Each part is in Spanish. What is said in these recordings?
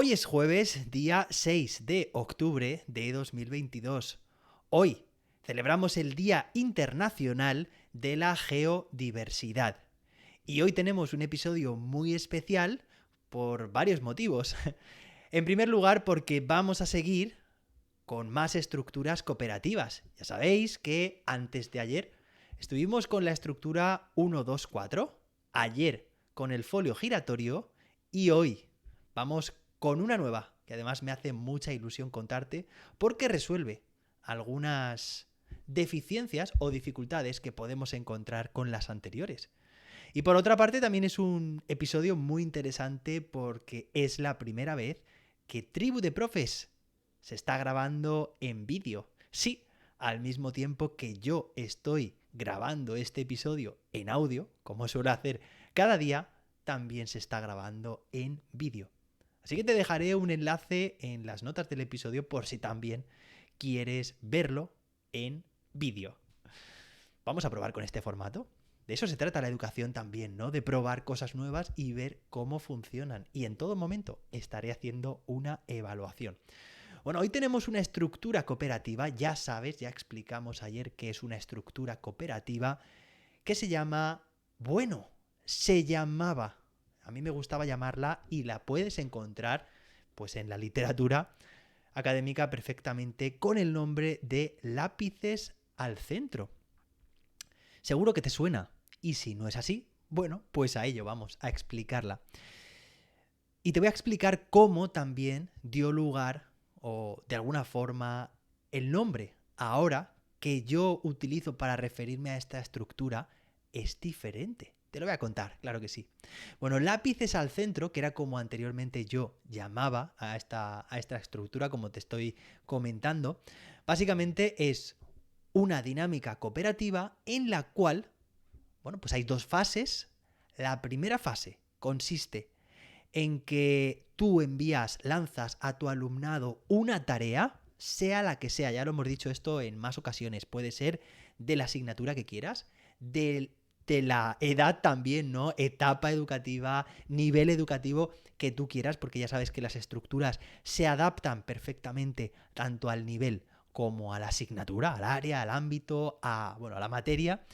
Hoy es jueves, día 6 de octubre de 2022. Hoy celebramos el Día Internacional de la Geodiversidad. Y hoy tenemos un episodio muy especial por varios motivos. En primer lugar, porque vamos a seguir con más estructuras cooperativas. Ya sabéis que antes de ayer estuvimos con la estructura 1-2-4, ayer con el folio giratorio y hoy vamos con una nueva, que además me hace mucha ilusión contarte, porque resuelve algunas deficiencias o dificultades que podemos encontrar con las anteriores. Y por otra parte también es un episodio muy interesante porque es la primera vez que Tribu de Profes se está grabando en vídeo. Sí, al mismo tiempo que yo estoy grabando este episodio en audio, como suelo hacer cada día, también se está grabando en vídeo. Así que te dejaré un enlace en las notas del episodio por si también quieres verlo en vídeo. Vamos a probar con este formato. De eso se trata la educación también, ¿no? De probar cosas nuevas y ver cómo funcionan. Y en todo momento estaré haciendo una evaluación. Bueno, hoy tenemos una estructura cooperativa, ya sabes, ya explicamos ayer qué es una estructura cooperativa, que se llama, bueno, se llamaba, a mí me gustaba llamarla y la puedes encontrar pues en la literatura académica perfectamente con el nombre de lápices al centro. Seguro que te suena, y si no es así, bueno, pues a ello vamos a explicarla. Y te voy a explicar cómo también dio lugar, o de alguna forma, el nombre ahora que yo utilizo para referirme a esta estructura es diferente. Te lo voy a contar, claro que sí. Bueno, lápices al centro, que era como anteriormente yo llamaba a esta estructura, como te estoy comentando, básicamente es una dinámica cooperativa en la cual, bueno, pues hay dos fases. La primera fase consiste en que tú lanzas a tu alumnado una tarea, sea la que sea, ya lo hemos dicho esto en más ocasiones, puede ser de la asignatura que quieras, de la edad también, ¿no? Etapa educativa, nivel educativo que tú quieras, porque ya sabes que las estructuras se adaptan perfectamente tanto al nivel como a la asignatura, al área, al ámbito, a la materia.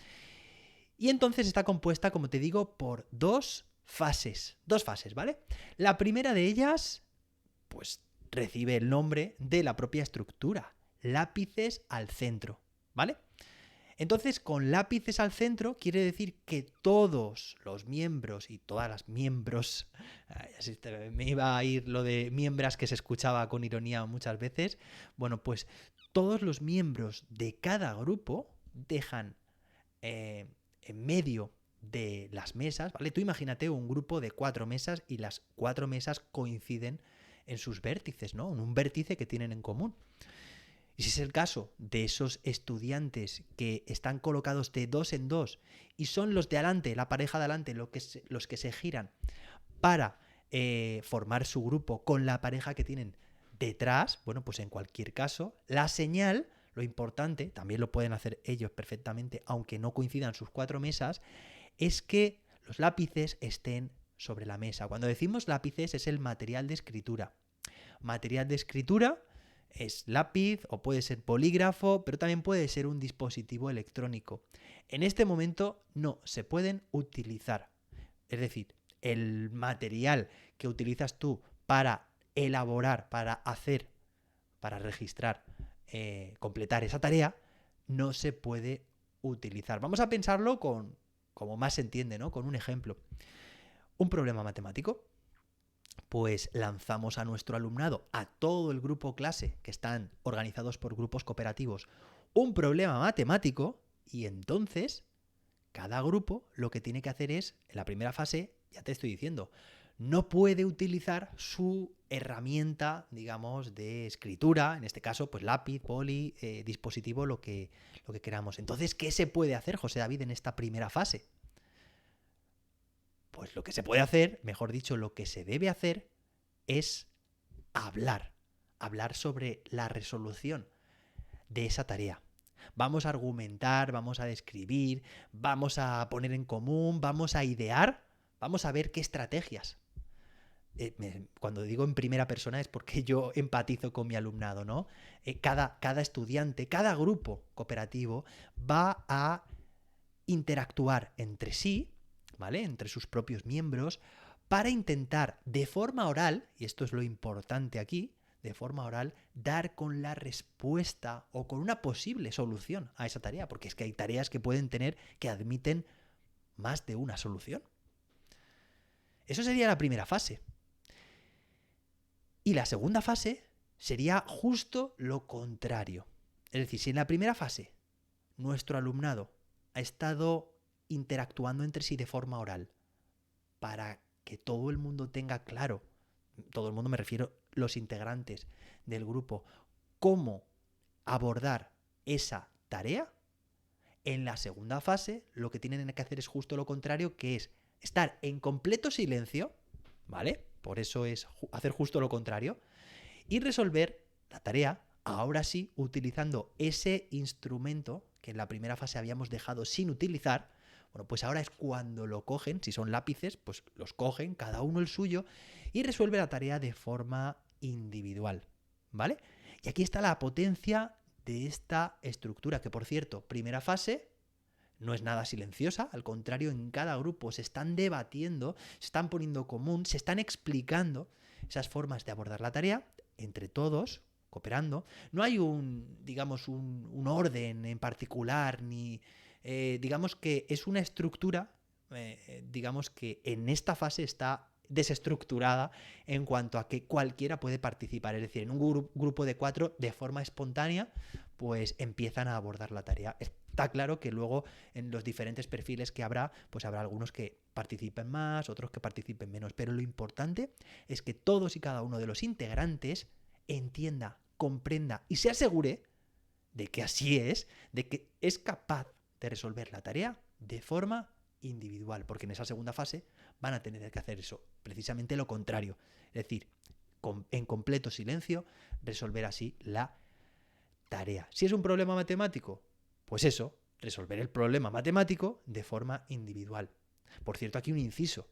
Y entonces está compuesta, como te digo, por dos fases, ¿vale? La primera de ellas, pues recibe el nombre de la propia estructura, lápices al centro, ¿vale? Entonces, con lápices al centro quiere decir que todos los miembros y todas las miembros, me iba a ir lo de miembras que se escuchaba con ironía muchas veces, bueno, pues todos los miembros de cada grupo dejan en medio de las mesas, ¿vale? Tú imagínate un grupo de 4 mesas y las 4 mesas coinciden en sus vértices, ¿no? En un vértice que tienen en común. Y si es el caso de esos estudiantes que están colocados de dos en dos y son los de adelante, la pareja de adelante, los que se giran para formar su grupo con la pareja que tienen detrás, bueno, pues en cualquier caso, la señal, lo importante, también lo pueden hacer ellos perfectamente, aunque no coincidan sus 4 mesas, es que los lápices estén sobre la mesa. Cuando decimos lápices es el material de escritura. Material de escritura es lápiz o puede ser polígrafo, pero también puede ser un dispositivo electrónico. En este momento no se pueden utilizar. Es decir, el material que utilizas tú para elaborar, para hacer, para registrar, completar esa tarea, no se puede utilizar. Vamos a pensarlo como más se entiende, ¿no? Con un ejemplo. Un problema matemático. Pues lanzamos a nuestro alumnado, a todo el grupo clase, que están organizados por grupos cooperativos, un problema matemático y entonces cada grupo lo que tiene que hacer es, en la primera fase, ya te estoy diciendo, no puede utilizar su herramienta, digamos, de escritura, en este caso, pues lápiz, poli, dispositivo, lo que queramos. Entonces, ¿qué se puede hacer, José David, en esta primera fase? Pues lo que se puede hacer, mejor dicho, lo que se debe hacer es hablar sobre la resolución de esa tarea. Vamos a argumentar, vamos a describir, vamos a poner en común, vamos a idear, vamos a ver qué estrategias Cuando digo en primera persona es porque yo empatizo con mi alumnado, ¿no? Cada estudiante, cada grupo cooperativo va a interactuar entre sí, ¿vale? Entre sus propios miembros, para intentar de forma oral, y esto es lo importante aquí, de forma oral, dar con la respuesta o con una posible solución a esa tarea, porque es que hay tareas que pueden tener que admiten más de una solución. Eso sería la primera fase. Y la segunda fase sería justo lo contrario. Es decir, si en la primera fase nuestro alumnado ha estado interactuando entre sí de forma oral para que todo el mundo tenga claro, todo el mundo me refiero los integrantes del grupo, cómo abordar esa tarea, en la segunda fase lo que tienen que hacer es justo lo contrario, que es estar en completo silencio, ¿vale? Por eso es hacer justo lo contrario, y resolver la tarea, ahora sí, utilizando ese instrumento que en la primera fase habíamos dejado sin utilizar. Bueno, pues ahora es cuando lo cogen, si son lápices, pues los cogen, cada uno el suyo, y resuelve la tarea de forma individual, ¿vale? Y aquí está la potencia de esta estructura, que por cierto, primera fase, no es nada silenciosa, al contrario, en cada grupo se están debatiendo, se están poniendo común, se están explicando esas formas de abordar la tarea entre todos, cooperando. No hay digamos, un orden en particular, ni digamos que es una estructura, digamos que en esta fase está desestructurada en cuanto a que cualquiera puede participar, es decir, en un grupo de 4 de forma espontánea, pues empiezan a abordar la tarea. Está claro que luego en los diferentes perfiles que habrá, pues habrá algunos que participen más, otros que participen menos, pero lo importante es que todos y cada uno de los integrantes entienda, comprenda y se asegure de que así es, de que es capaz de resolver la tarea de forma individual, porque en esa segunda fase van a tener que hacer eso, precisamente lo contrario, es decir, en completo silencio, resolver así la tarea. Si es un problema matemático, pues eso, resolver el problema matemático de forma individual. Por cierto, aquí un inciso.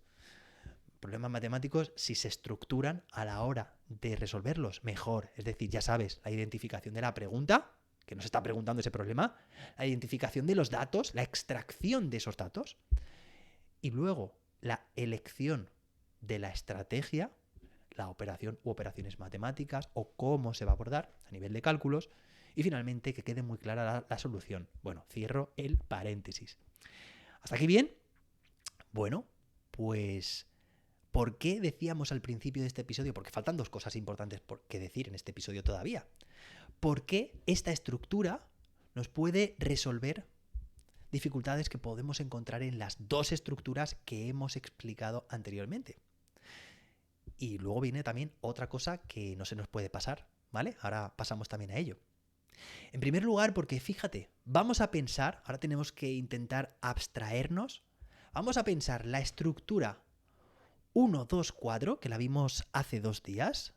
Problemas matemáticos, si se estructuran a la hora de resolverlos, mejor. Es decir, ya sabes, la identificación de la pregunta, que nos está preguntando ese problema, la identificación de los datos, la extracción de esos datos, y luego la elección de la estrategia, la operación u operaciones matemáticas, o cómo se va a abordar a nivel de cálculos, y finalmente que quede muy clara la solución. Bueno, cierro el paréntesis. ¿Hasta aquí bien? Bueno, pues ¿por qué decíamos al principio de este episodio? Porque faltan dos cosas importantes que decir en este episodio todavía. ¿Por qué esta estructura nos puede resolver dificultades que podemos encontrar en las dos estructuras que hemos explicado anteriormente? Y luego viene también otra cosa que no se nos puede pasar, ¿vale? Ahora pasamos también a ello. En primer lugar, porque fíjate, vamos a pensar, ahora tenemos que intentar abstraernos, vamos a pensar la estructura 1, 2, 4, que la vimos hace 2 días.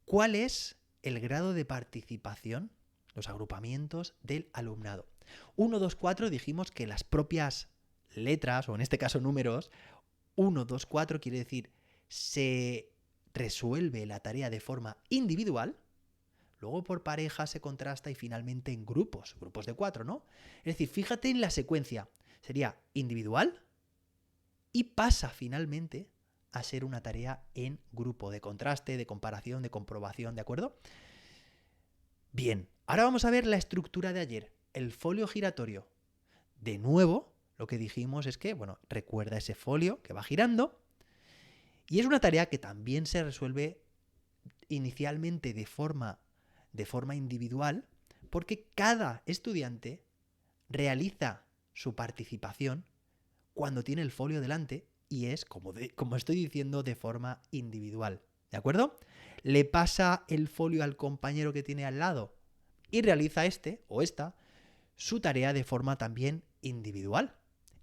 ¿Cuál es el grado de participación, los agrupamientos del alumnado? 1, 2, 4 dijimos que las propias letras, o en este caso números, 1, 2, 4 quiere decir se resuelve la tarea de forma individual, luego por pareja se contrasta y finalmente en grupos de 4, ¿no? Es decir, fíjate en la secuencia, sería individual y pasa finalmente a ser una tarea en grupo, de contraste, de comparación, de comprobación, ¿de acuerdo? Bien, ahora vamos a ver la estructura de ayer, el folio giratorio. De nuevo, lo que dijimos es que, bueno, recuerda ese folio que va girando y es una tarea que también se resuelve inicialmente de forma individual porque cada estudiante realiza su participación cuando tiene el folio delante y es, como estoy diciendo, de forma individual. ¿De acuerdo? Le pasa el folio al compañero que tiene al lado y realiza este o esta su tarea de forma también individual.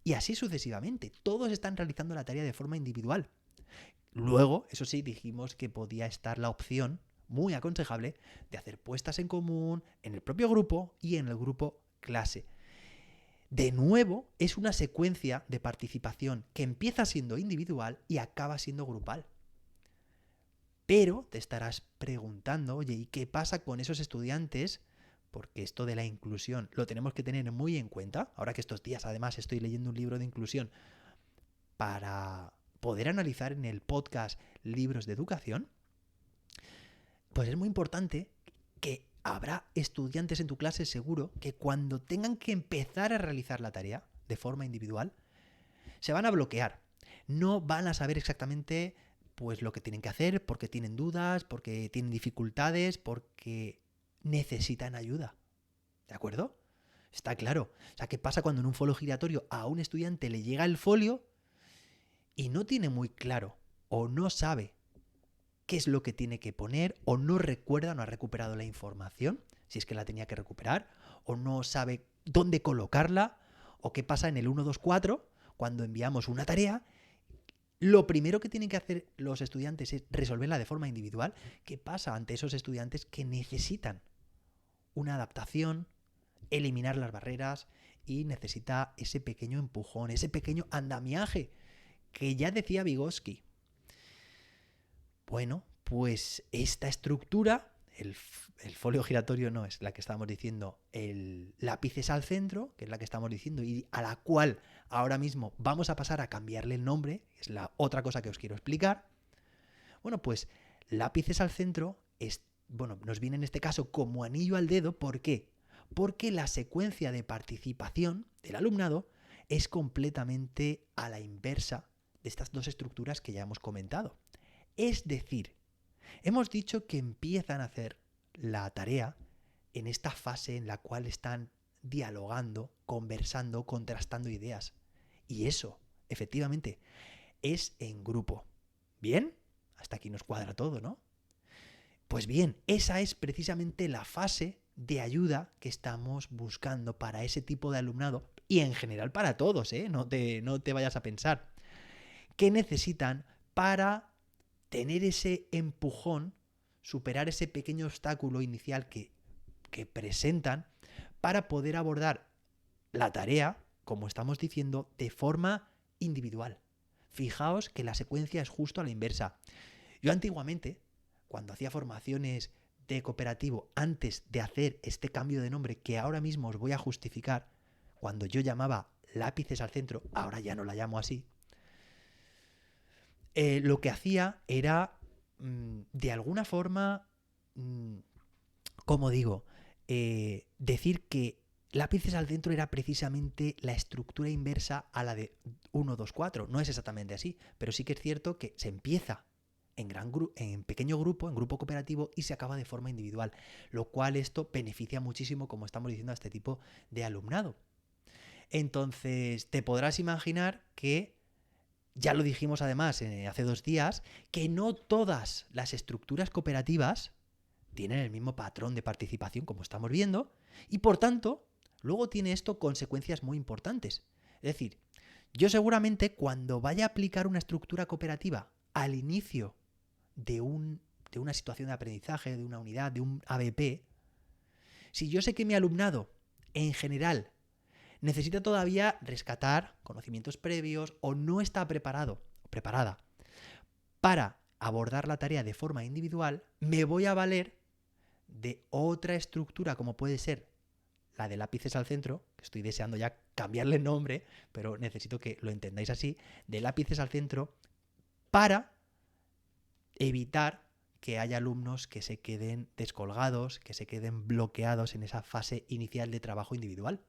Y así sucesivamente. Todos están realizando la tarea de forma individual. Luego, eso sí, dijimos que podía estar la opción, muy aconsejable, de hacer puestas en común en el propio grupo y en el grupo clase. De nuevo, es una secuencia de participación que empieza siendo individual y acaba siendo grupal. Pero te estarás preguntando, oye, ¿y qué pasa con esos estudiantes? Porque esto de la inclusión lo tenemos que tener muy en cuenta. Ahora que estos días además estoy leyendo un libro de inclusión para poder analizar en el podcast libros de educación, pues es muy importante que habrá estudiantes en tu clase seguro que cuando tengan que empezar a realizar la tarea de forma individual, se van a bloquear. No van a saber exactamente pues lo que tienen que hacer, porque tienen dudas, porque tienen dificultades, porque necesitan ayuda. ¿De acuerdo? Está claro. O sea, ¿qué pasa cuando en un folio giratorio a un estudiante le llega el folio y no tiene muy claro o no sabe qué es lo que tiene que poner, o no recuerda, no ha recuperado la información, si es que la tenía que recuperar, o no sabe dónde colocarla, o qué pasa en el 1, 2, 4 cuando enviamos una tarea? Lo primero que tienen que hacer los estudiantes es resolverla de forma individual. ¿Qué pasa ante esos estudiantes que necesitan una adaptación, eliminar las barreras y necesita ese pequeño empujón, ese pequeño andamiaje que ya decía Vygotsky? Bueno, pues esta estructura, el folio giratorio no es la que estamos diciendo, el lápices al centro, que es la que estamos diciendo y a la cual ahora mismo vamos a pasar a cambiarle el nombre, es la otra cosa que os quiero explicar. Bueno, pues lápices al centro nos viene en este caso como anillo al dedo. ¿Por qué? Porque la secuencia de participación del alumnado es completamente a la inversa de estas dos estructuras que ya hemos comentado. Es decir, hemos dicho que empiezan a hacer la tarea en esta fase en la cual están dialogando, conversando, contrastando ideas. Y eso, efectivamente, es en grupo. ¿Bien? Hasta aquí nos cuadra todo, ¿no? Pues bien, esa es precisamente la fase de ayuda que estamos buscando para ese tipo de alumnado y en general para todos, ¿eh? No te vayas a pensar. ¿Qué necesitan para tener ese empujón, superar ese pequeño obstáculo inicial que presentan para poder abordar la tarea, como estamos diciendo, de forma individual? Fijaos que la secuencia es justo a la inversa. Yo antiguamente, cuando hacía formaciones de cooperativo, antes de hacer este cambio de nombre que ahora mismo os voy a justificar, cuando yo llamaba lápices al centro, ahora ya no la llamo así, lo que hacía era, de alguna forma, como digo, decir que lápices al centro era precisamente la estructura inversa a la de 1, 2, 4. No es exactamente así, pero sí que es cierto que se empieza en pequeño grupo, en grupo cooperativo, y se acaba de forma individual, lo cual esto beneficia muchísimo, como estamos diciendo, a este tipo de alumnado. Entonces, te podrás imaginar que ya lo dijimos además hace 2 días, que no todas las estructuras cooperativas tienen el mismo patrón de participación como estamos viendo, y por tanto, luego tiene esto consecuencias muy importantes. Es decir, yo seguramente cuando vaya a aplicar una estructura cooperativa al inicio de una situación de aprendizaje, de una unidad, de un ABP, si yo sé que mi alumnado en general necesita todavía rescatar conocimientos previos o no está preparado o preparada para abordar la tarea de forma individual, me voy a valer de otra estructura como puede ser la de lápices al centro, que estoy deseando ya cambiarle el nombre, pero necesito que lo entendáis así, de lápices al centro, para evitar que haya alumnos que se queden descolgados, que se queden bloqueados en esa fase inicial de trabajo individual.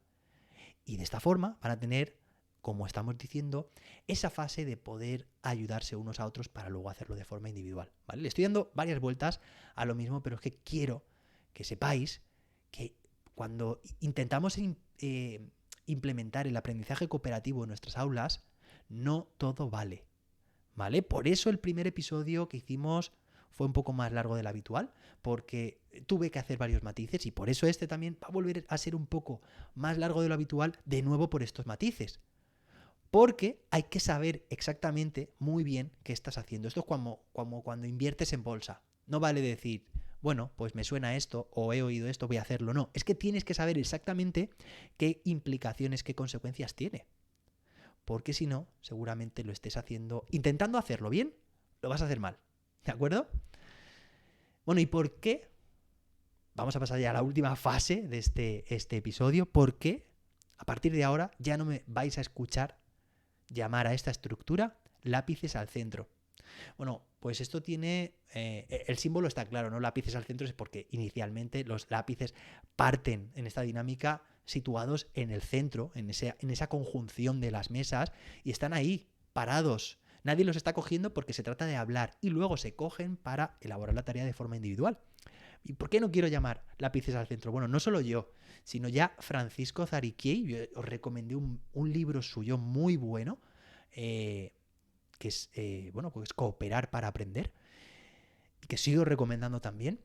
Y de esta forma van a tener, como estamos diciendo, esa fase de poder ayudarse unos a otros para luego hacerlo de forma individual, ¿vale? Le estoy dando varias vueltas a lo mismo, pero es que quiero que sepáis que cuando intentamos implementar el aprendizaje cooperativo en nuestras aulas, no todo vale, ¿vale? Por eso el primer episodio que hicimos fue un poco más largo del habitual, porque tuve que hacer varios matices, y por eso este también va a volver a ser un poco más largo de lo habitual, de nuevo por estos matices. Porque hay que saber exactamente muy bien qué estás haciendo. Esto es como cuando inviertes en bolsa. No vale decir, bueno, pues me suena esto o he oído esto, voy a hacerlo. No, es que tienes que saber exactamente qué implicaciones, qué consecuencias tiene. Porque si no, seguramente lo estés haciendo, intentando hacerlo bien, lo vas a hacer mal. ¿De acuerdo? Bueno, ¿y por qué? Vamos a pasar ya a la última fase de este episodio. ¿Por qué? A partir de ahora ya no me vais a escuchar llamar a esta estructura lápices al centro. Bueno, pues esto tiene... el símbolo está claro, ¿no? Lápices al centro es porque inicialmente los lápices parten en esta dinámica situados en el centro, en esa conjunción de las mesas, y están ahí, parados. Nadie los está cogiendo porque se trata de hablar y luego se cogen para elaborar la tarea de forma individual. ¿Y por qué no quiero llamar lápices al centro? Bueno, no solo yo, sino ya Francisco Zariquiei. Yo os recomendé un libro suyo muy bueno, que es, pues Cooperar para Aprender, y que sigo recomendando también.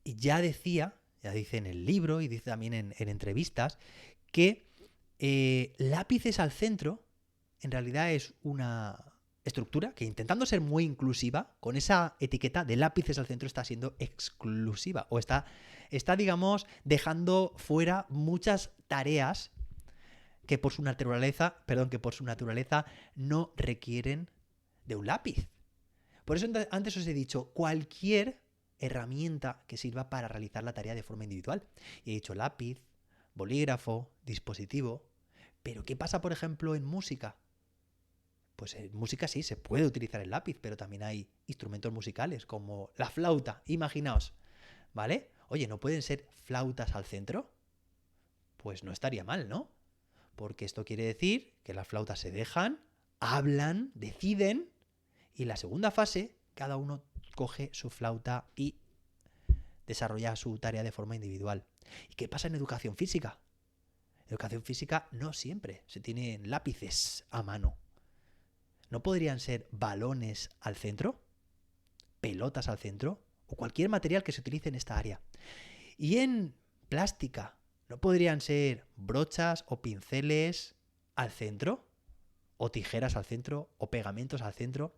Y ya dice en el libro y dice también en entrevistas, que lápices al centro en realidad es una estructura que, intentando ser muy inclusiva, con esa etiqueta de lápices al centro, está siendo exclusiva o está digamos, dejando fuera muchas tareas que por su naturaleza no requieren de un lápiz. Por eso antes os he dicho cualquier herramienta que sirva para realizar la tarea de forma individual. Y he dicho lápiz, bolígrafo, dispositivo. Pero ¿qué pasa, por ejemplo, en música? Pues en música sí, se puede utilizar el lápiz, pero también hay instrumentos musicales como la flauta, imaginaos, ¿vale? Oye, ¿no pueden ser flautas al centro? Pues no estaría mal, ¿no? Porque esto quiere decir que las flautas se dejan, hablan, deciden, y la segunda fase, cada uno coge su flauta y desarrolla su tarea de forma individual. ¿Y qué pasa en educación física? En educación física no siempre se tienen lápices a mano. ¿No podrían ser balones al centro? ¿Pelotas al centro? O cualquier material que se utilice en esta área. Y en plástica, ¿no podrían ser brochas o pinceles al centro? ¿O tijeras al centro? ¿O pegamentos al centro?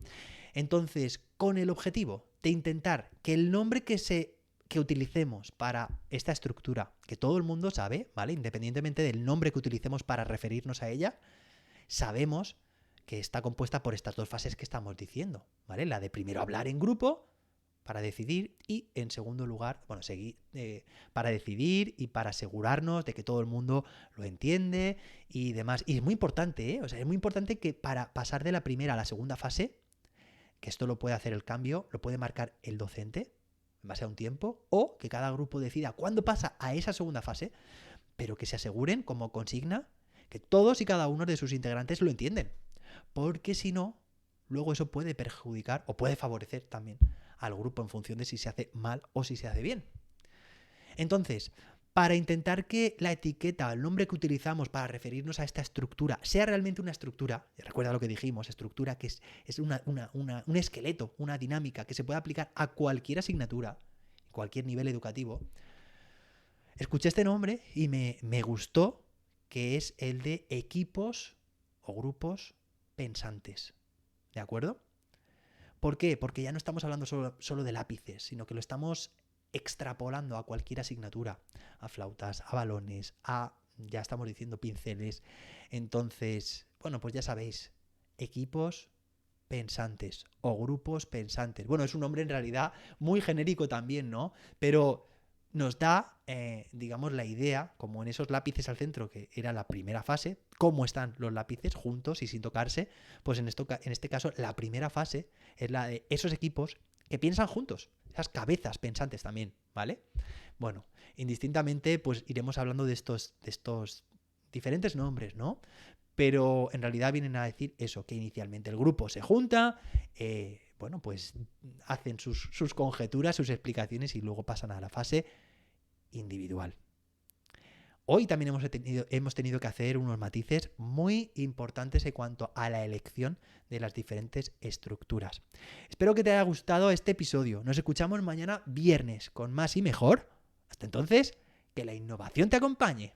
Entonces, con el objetivo de intentar que el nombre que utilicemos para esta estructura, que todo el mundo sabe, ¿vale? Independientemente del nombre que utilicemos para referirnos a ella, sabemos que está compuesta por estas dos fases que estamos diciendo, ¿vale? La de primero hablar en grupo para decidir y, en segundo lugar, para decidir y para asegurarnos de que todo el mundo lo entiende y demás. Y es muy importante, ¿eh? O sea, es muy importante que para pasar de la primera a la segunda fase, que esto lo puede hacer el cambio, lo puede marcar el docente en base a un tiempo, o que cada grupo decida cuándo pasa a esa segunda fase, pero que se aseguren como consigna que todos y cada uno de sus integrantes lo entienden. Porque si no, luego eso puede perjudicar o puede favorecer también al grupo en función de si se hace mal o si se hace bien. Entonces, para intentar que la etiqueta, el nombre que utilizamos para referirnos a esta estructura sea realmente una estructura, recuerda lo que dijimos, estructura que es un esqueleto, una dinámica que se puede aplicar a cualquier asignatura, cualquier nivel educativo, escuché este nombre y me gustó, que es el de equipos o grupos pensantes. ¿De acuerdo? ¿Por qué? Porque ya no estamos hablando solo de lápices, sino que lo estamos extrapolando a cualquier asignatura, a flautas, a balones, ya estamos diciendo pinceles. Entonces, bueno, pues ya sabéis, equipos pensantes o grupos pensantes. Bueno, es un nombre en realidad muy genérico también, ¿no? Pero nos da, digamos, la idea, como en esos lápices al centro, que era la primera fase, cómo están los lápices juntos y sin tocarse, pues en este caso la primera fase es la de esos equipos que piensan juntos, esas cabezas pensantes también, ¿vale? Bueno, indistintamente, pues iremos hablando de estos diferentes nombres, ¿no? Pero en realidad vienen a decir eso, que inicialmente el grupo se junta, pues hacen sus conjeturas, sus explicaciones y luego pasan a la fase individual. Hoy también hemos tenido que hacer unos matices muy importantes en cuanto a la elección de las diferentes estructuras. Espero que te haya gustado este episodio. Nos escuchamos mañana viernes con más y mejor. Hasta entonces, que la innovación te acompañe.